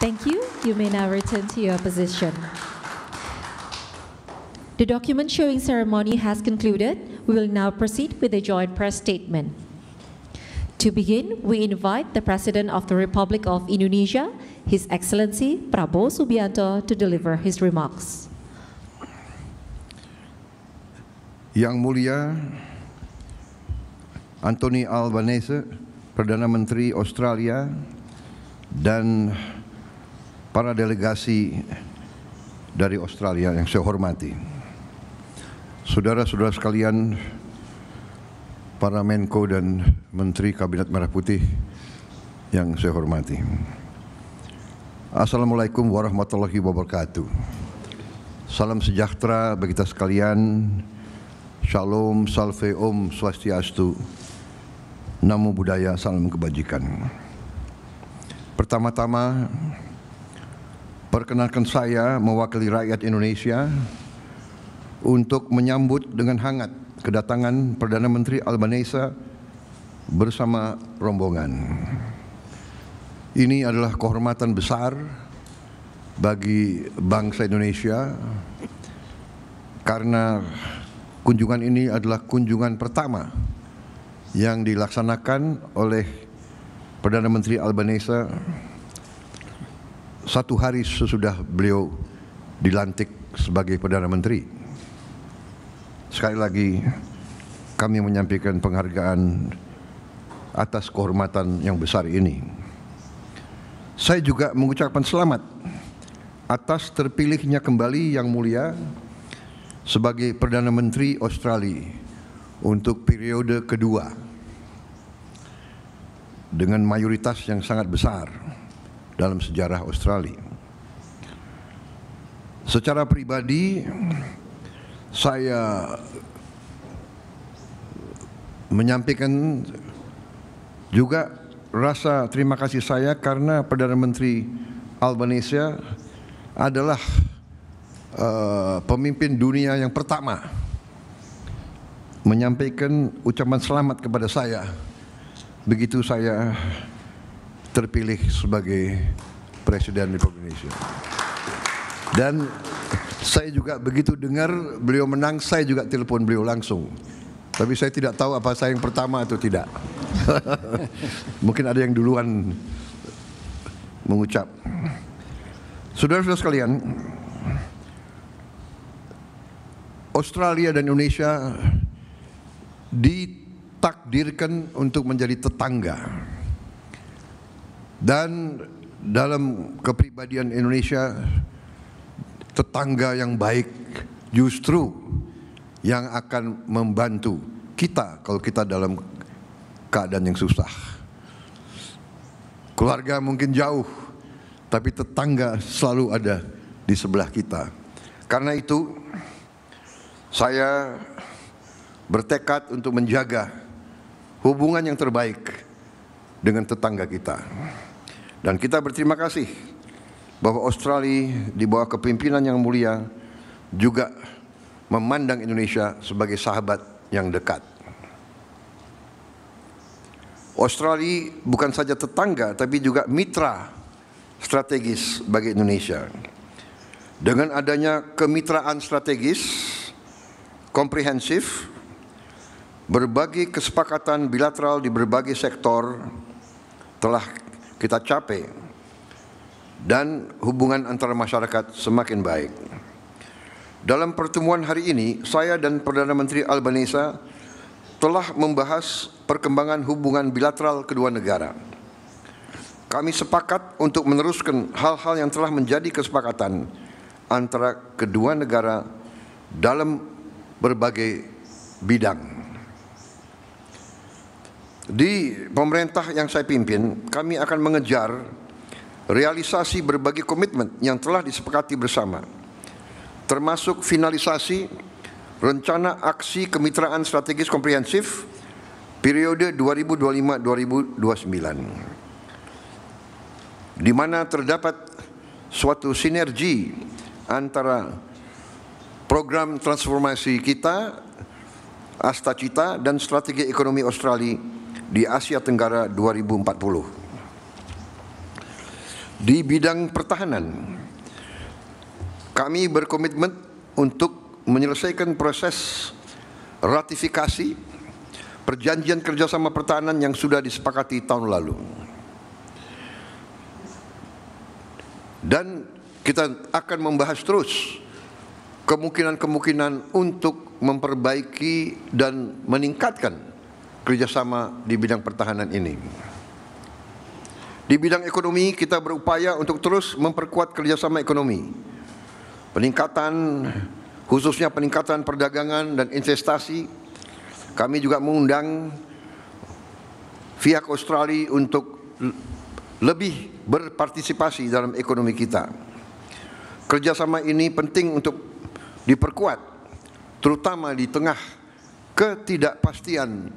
Thank you. You may now return to your position. The document showing ceremony has concluded. We will now proceed with a joint press statement. To begin, we invite the President of the Republic of Indonesia, His Excellency Prabowo Subianto, to deliver his remarks. Yang Mulia Anthony Albanese, Perdana Menteri Australia, dan para delegasi dari Australia yang saya hormati, saudara-saudara sekalian, para Menko dan Menteri Kabinet Merah Putih yang saya hormati. Assalamualaikum warahmatullahi wabarakatuh. Salam sejahtera bagi kita sekalian. Shalom, salve, om, swastiastu, namo buddhaya, salam kebajikan. Pertama-tama, perkenalkan saya mewakili rakyat Indonesia untuk menyambut dengan hangat kedatangan Perdana Menteri Albanese bersama rombongan. Ini adalah kehormatan besar bagi bangsa Indonesia karena kunjungan ini adalah kunjungan pertama yang dilaksanakan oleh Perdana Menteri Albanese satu hari sesudah beliau dilantik sebagai Perdana Menteri. Sekali lagi kami menyampaikan penghargaan atas kehormatan yang besar ini. Saya juga mengucapkan selamat atas terpilihnya kembali Yang Mulia sebagai Perdana Menteri Australia untuk periode kedua dengan mayoritas yang sangat besar dalam sejarah Australia. Secara pribadi, saya menyampaikan juga rasa terima kasih saya karena Perdana Menteri Albanese adalah pemimpin dunia yang pertama menyampaikan ucapan selamat kepada saya begitu saya terpilih sebagai Presiden Republik Indonesia. Dan saya juga begitu dengar beliau menang, saya juga telepon beliau langsung. Tapi saya tidak tahu apa saya yang pertama atau tidak. Mungkin ada yang duluan mengucap. Saudara-saudara sekalian, Australia dan Indonesia ditakdirkan untuk menjadi tetangga. Dan dalam kepribadian Indonesia, tetangga yang baik justru yang akan membantu kita kalau kita dalam keadaan yang susah. Keluarga mungkin jauh, tapi tetangga selalu ada di sebelah kita. Karena itu, saya bertekad untuk menjaga hubungan yang terbaik dengan tetangga kita. Dan kita berterima kasih bahwa Australia di bawah kepemimpinan Yang Mulia juga memandang Indonesia sebagai sahabat yang dekat. Australia bukan saja tetangga, tapi juga mitra strategis bagi Indonesia. Dengan adanya kemitraan strategis komprehensif, berbagai kesepakatan bilateral di berbagai sektor telah kita capai dan hubungan antara masyarakat semakin baik. Dalam pertemuan hari ini, saya dan Perdana Menteri Albanese telah membahas perkembangan hubungan bilateral kedua negara. Kami sepakat untuk meneruskan hal-hal yang telah menjadi kesepakatan antara kedua negara dalam berbagai bidang. Di pemerintah yang saya pimpin, kami akan mengejar realisasi berbagai komitmen yang telah disepakati bersama, termasuk finalisasi rencana aksi kemitraan strategis komprehensif periode 2025-2029, di mana terdapat suatu sinergi antara program transformasi kita, Astacita, dan strategi ekonomi Australia di Asia Tenggara 2040. Di bidang pertahanan, kami berkomitmen untuk menyelesaikan proses ratifikasi perjanjian kerjasama pertahanan yang sudah disepakati tahun lalu. Dan kita akan membahas terus kemungkinan-kemungkinan untuk memperbaiki dan meningkatkan kerjasama di bidang pertahanan ini. Di bidang ekonomi, kita berupaya untuk terus memperkuat kerjasama ekonomi. Peningkatan, khususnya peningkatan perdagangan dan investasi. Kami juga mengundang pihak Australia untuk lebih berpartisipasi dalam ekonomi kita. Kerjasama ini penting untuk diperkuat, terutama di tengah ketidakpastian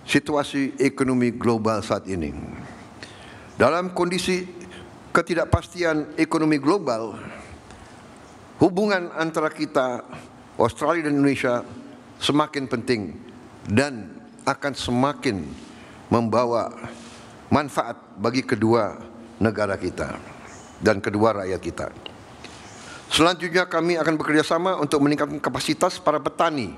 situasi ekonomi global saat ini. Dalam kondisi ketidakpastian ekonomi global, hubungan antara kita, Australia dan Indonesia, semakin penting dan akan semakin membawa manfaat bagi kedua negara kita dan kedua rakyat kita. Selanjutnya kami akan bekerjasama untuk meningkatkan kapasitas para petani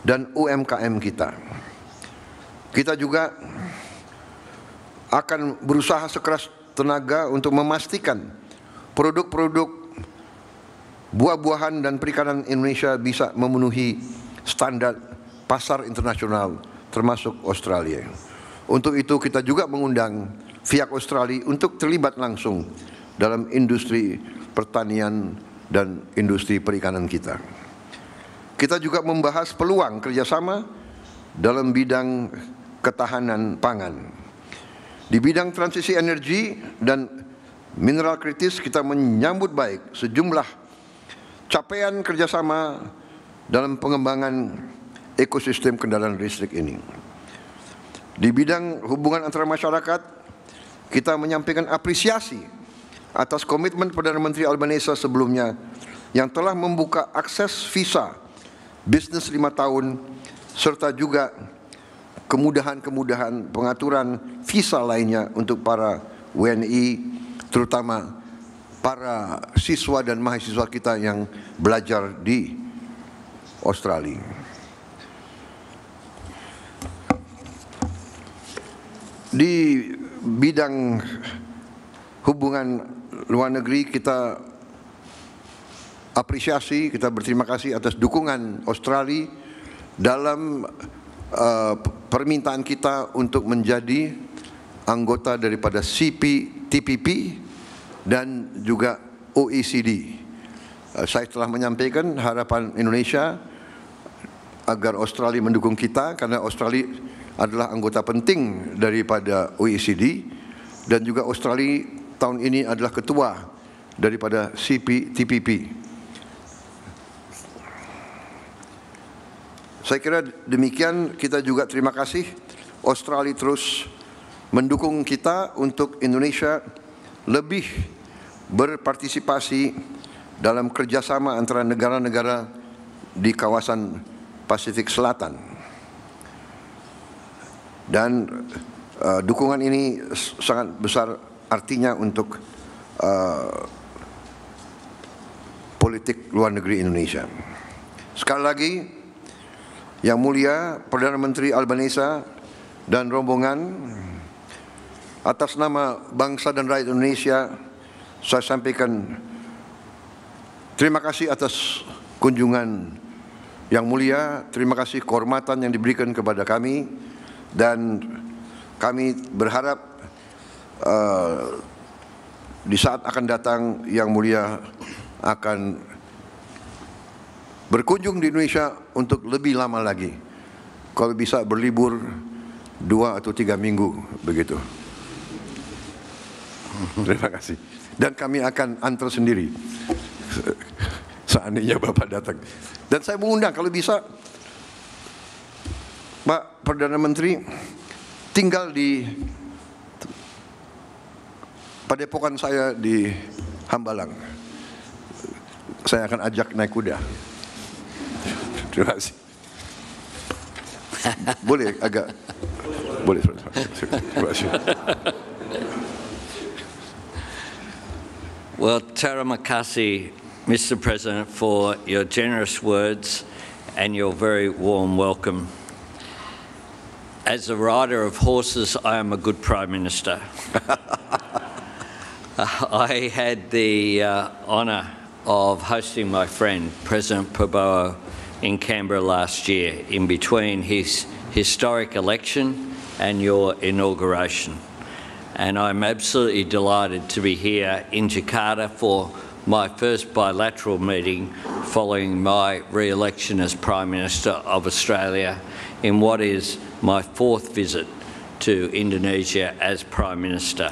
dan UMKM kita. Kita juga akan berusaha sekeras tenaga untuk memastikan produk-produk buah-buahan dan perikanan Indonesia bisa memenuhi standar pasar internasional termasuk Australia. Untuk itu kita juga mengundang pihak Australia untuk terlibat langsung dalam industri pertanian dan industri perikanan kita. Kita juga membahas peluang kerjasama dalam bidang ketahanan pangan. Di bidang transisi energi dan mineral kritis, kita menyambut baik sejumlah capaian kerjasama dalam pengembangan ekosistem kendaraan listrik ini. Di bidang hubungan antara masyarakat, kita menyampaikan apresiasi atas komitmen Perdana Menteri Albanese sebelumnya yang telah membuka akses visa bisnis 5 tahun serta juga kemudahan-kemudahan pengaturan visa lainnya untuk para WNI, terutama para siswa dan mahasiswa kita yang belajar di Australia. Di bidang hubungan luar negeri, kita apresiasi, kita berterima kasih atas dukungan Australia dalam permintaan kita untuk menjadi anggota daripada CPTPP dan juga OECD. Saya telah menyampaikan harapan Indonesia agar Australia mendukung kita, karena Australia adalah anggota penting daripada OECD dan juga Australia tahun ini adalah ketua daripada CPTPP. Saya kira demikian. Kita juga terima kasih Australia terus mendukung kita untuk Indonesia lebih berpartisipasi dalam kerjasama antara negara-negara di kawasan Pasifik Selatan. Dan dukungan ini sangat besar artinya untuk politik luar negeri Indonesia. Sekali lagi, Yang Mulia Perdana Menteri Albanese dan rombongan, atas nama bangsa dan rakyat Indonesia, saya sampaikan terima kasih atas kunjungan yang mulia, terima kasih kehormatan yang diberikan kepada kami, dan kami berharap di saat akan datang Yang Mulia akan berkunjung di Indonesia untuk lebih lama lagi, kalau bisa berlibur 2 atau 3 minggu begitu. Terima kasih. Dan kami akan antar sendiri seandainya Bapak datang. Dan saya mengundang kalau bisa Pak Perdana Menteri tinggal di padepokan saya di Hambalang. Saya akan ajak naik kuda. Terima kasih. Boleh agak boleh. Terima kasih. Well, terima kasih, Mr. President, for your generous words and your very warm welcome. As a rider of horses, I am a good Prime Minister. I had the honour of hosting my friend, President Prabowo, in Canberra last year, in between his historic election and your inauguration. And I'm absolutely delighted to be here in Jakarta for my first bilateral meeting following my re-election as Prime Minister of Australia in what is my fourth visit to Indonesia as Prime Minister.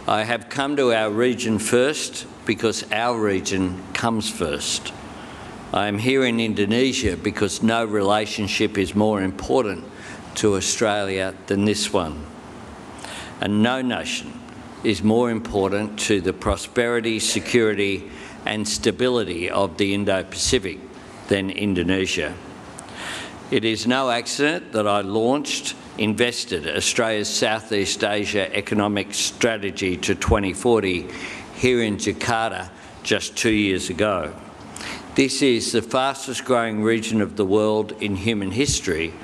I have come to our region first because our region comes first. I am here in Indonesia because no relationship is more important to Australia than this one. And no nation is more important to the prosperity, security and stability of the Indo-Pacific than Indonesia. It is no accident that I invested Australia's Southeast Asia Economic Strategy to 2040 here in Jakarta just 2 years ago. This is the fastest growing region of the world in human history,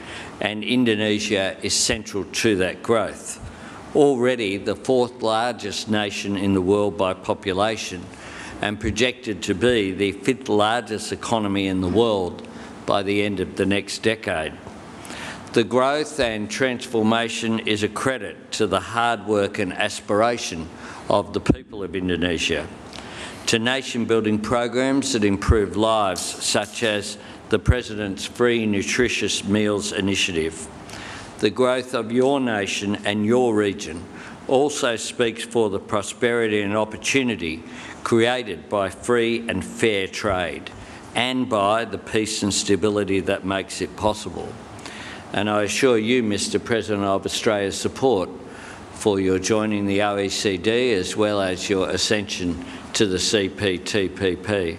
and Indonesia is central to that growth. Already the fourth largest nation in the world by population and projected to be the fifth largest economy in the world by the end of the next decade. The growth and transformation is a credit to the hard work and aspiration of the people of Indonesia, to nation-building programs that improve lives, such as the President's Free Nutritious Meals Initiative. The growth of your nation and your region also speaks for the prosperity and opportunity created by free and fair trade and by the peace and stability that makes it possible. And I assure you, Mr. President, of Australia's support for your joining the OECD as well as your ascension to the CPTPP.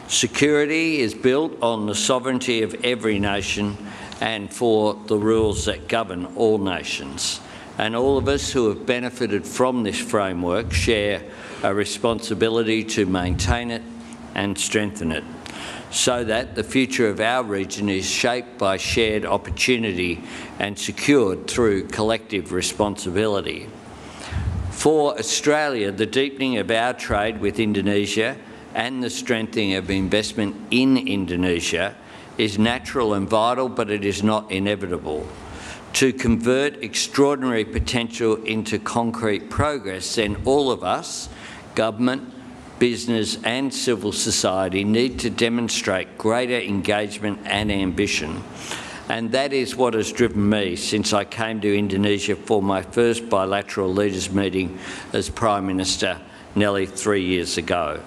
Security is built on the sovereignty of every nation and for the rules that govern all nations. And all of us who have benefited from this framework share a responsibility to maintain it and strengthen it, so that the future of our region is shaped by shared opportunity and secured through collective responsibility. For Australia, the deepening of our trade with Indonesia and the strengthening of investment in Indonesia is natural and vital, but it is not inevitable. To convert extraordinary potential into concrete progress, then all of us, government, business and civil society, need to demonstrate greater engagement and ambition. And that is what has driven me since I came to Indonesia for my first bilateral leaders meeting as Prime Minister nearly 3 years ago.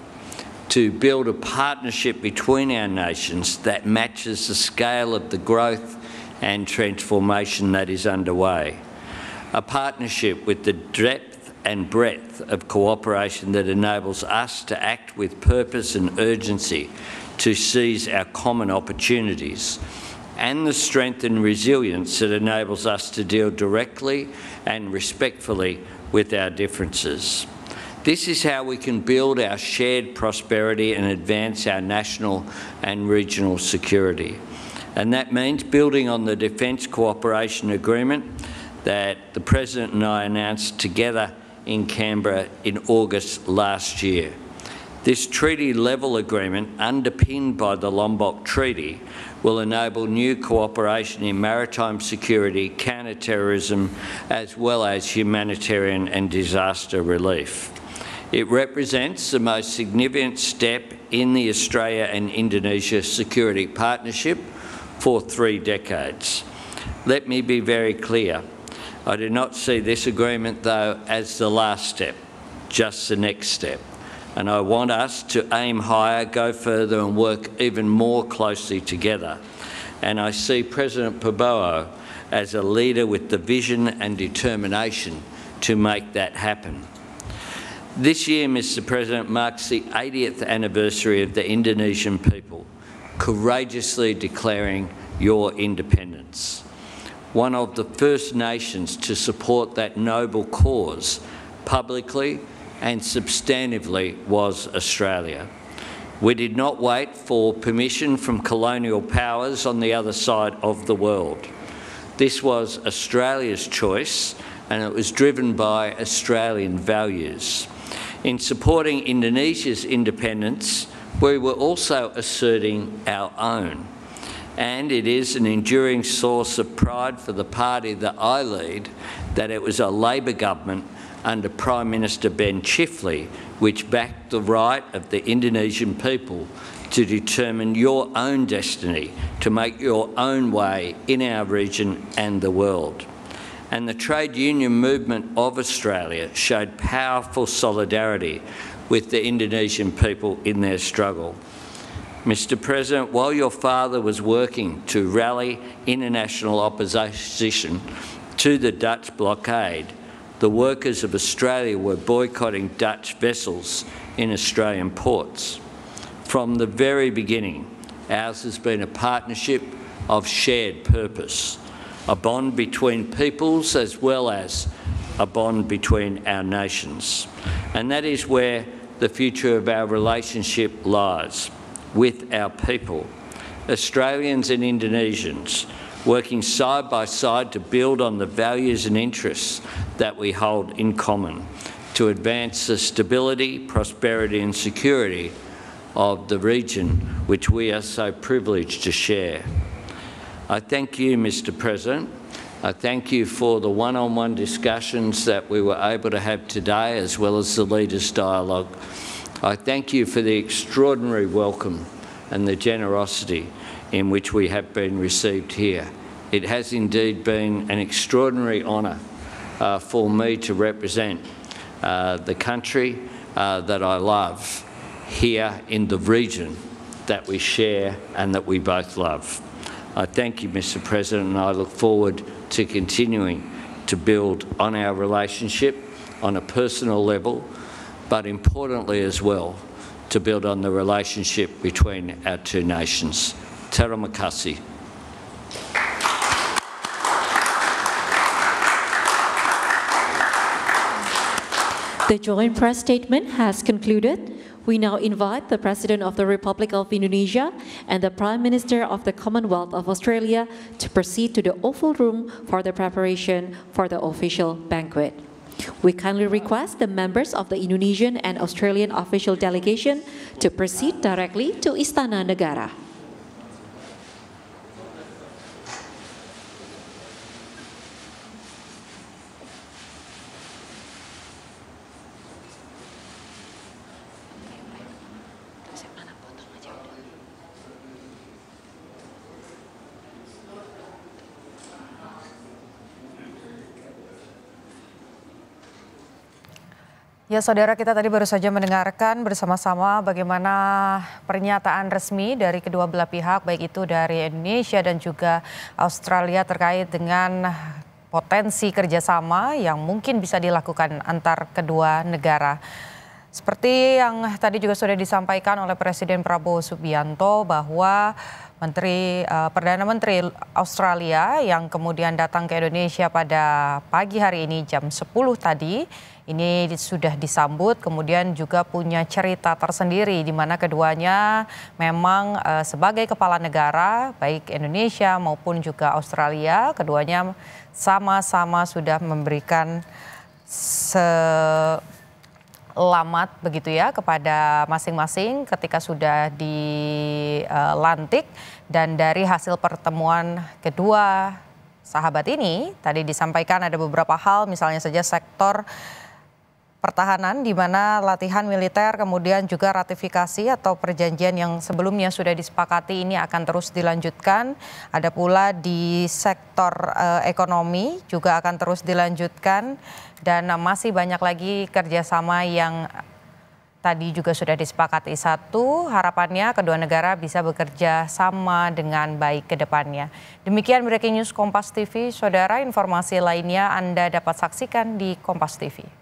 To build a partnership between our nations that matches the scale of the growth and transformation that is underway. A partnership with the depth and breadth of cooperation that enables us to act with purpose and urgency to seize our common opportunities, and the strength and resilience that enables us to deal directly and respectfully with our differences. This is how we can build our shared prosperity and advance our national and regional security. And that means building on the Defence Cooperation Agreement that the President and I announced together in Canberra in August last year. This treaty-level agreement, underpinned by the Lombok Treaty, will enable new cooperation in maritime security, counter-terrorism, as well as humanitarian and disaster relief. It represents the most significant step in the Australia and Indonesia security partnership for 3 decades. Let me be very clear. I do not see this agreement, though, as the last step, just the next step. And I want us to aim higher, go further and work even more closely together. And I see President Prabowo as a leader with the vision and determination to make that happen. This year, Mr. President, marks the 80th anniversary of the Indonesian people courageously declaring your independence. One of the first nations to support that noble cause publicly and substantively was Australia. We did not wait for permission from colonial powers on the other side of the world. This was Australia's choice, and it was driven by Australian values. In supporting Indonesia's independence, we were also asserting our own. And it is an enduring source of pride for the party that I lead that it was a Labor government under Prime Minister Ben Chifley which backed the right of the Indonesian people to determine your own destiny, to make your own way in our region and the world. And the trade union movement of Australia showed powerful solidarity with the Indonesian people in their struggle. Mr. President, while your father was working to rally international opposition to the Dutch blockade, the workers of Australia were boycotting Dutch vessels in Australian ports. From the very beginning, ours has been a partnership of shared purpose, a bond between peoples as well as a bond between our nations. And that is where the future of our relationship lies, with our people, Australians and Indonesians, working side by side to build on the values and interests that we hold in common, to advance the stability, prosperity and security of the region which we are so privileged to share. I thank you, Mr. President. I thank you for the one-on-one discussions that we were able to have today, as well as the Leaders' Dialogue. I thank you for the extraordinary welcome and the generosity in which we have been received here. It has indeed been an extraordinary honour for me to represent the country that I love here in the region that we share and that we both love. I thank you, Mr. President, and I look forward to continuing to build on our relationship on a personal level, but importantly as well, to build on the relationship between our two nations. Terima kasih. The joint press statement has concluded. We now invite the President of the Republic of Indonesia and the Prime Minister of the Commonwealth of Australia to proceed to the Oval Room for the preparation for the official banquet. We kindly request the members of the Indonesian and Australian official delegation to proceed directly to Istana Negara. Ya, saudara, kita tadi baru saja mendengarkan bersama-sama bagaimana pernyataan resmi dari kedua belah pihak, baik itu dari Indonesia dan juga Australia terkait dengan potensi kerjasama yang mungkin bisa dilakukan antar kedua negara. Seperti yang tadi juga sudah disampaikan oleh Presiden Prabowo Subianto bahwa Perdana Menteri Australia yang kemudian datang ke Indonesia pada pagi hari ini jam 10 tadi, ini sudah disambut, kemudian juga punya cerita tersendiri di mana keduanya memang sebagai kepala negara, baik Indonesia maupun juga Australia, keduanya sama-sama sudah memberikan selamat begitu ya kepada masing-masing ketika sudah dilantik. Dan dari hasil pertemuan kedua sahabat ini tadi disampaikan ada beberapa hal, misalnya saja sektor pertahanan di mana latihan militer kemudian juga ratifikasi atau perjanjian yang sebelumnya sudah disepakati ini akan terus dilanjutkan. Ada pula di sektor ekonomi juga akan terus dilanjutkan dan masih banyak lagi kerjasama yang tadi juga sudah disepakati. Satu, harapannya kedua negara bisa bekerja sama dengan baik ke depannya. Demikian Breaking News Kompas TV. Saudara, informasi lainnya Anda dapat saksikan di Kompas TV.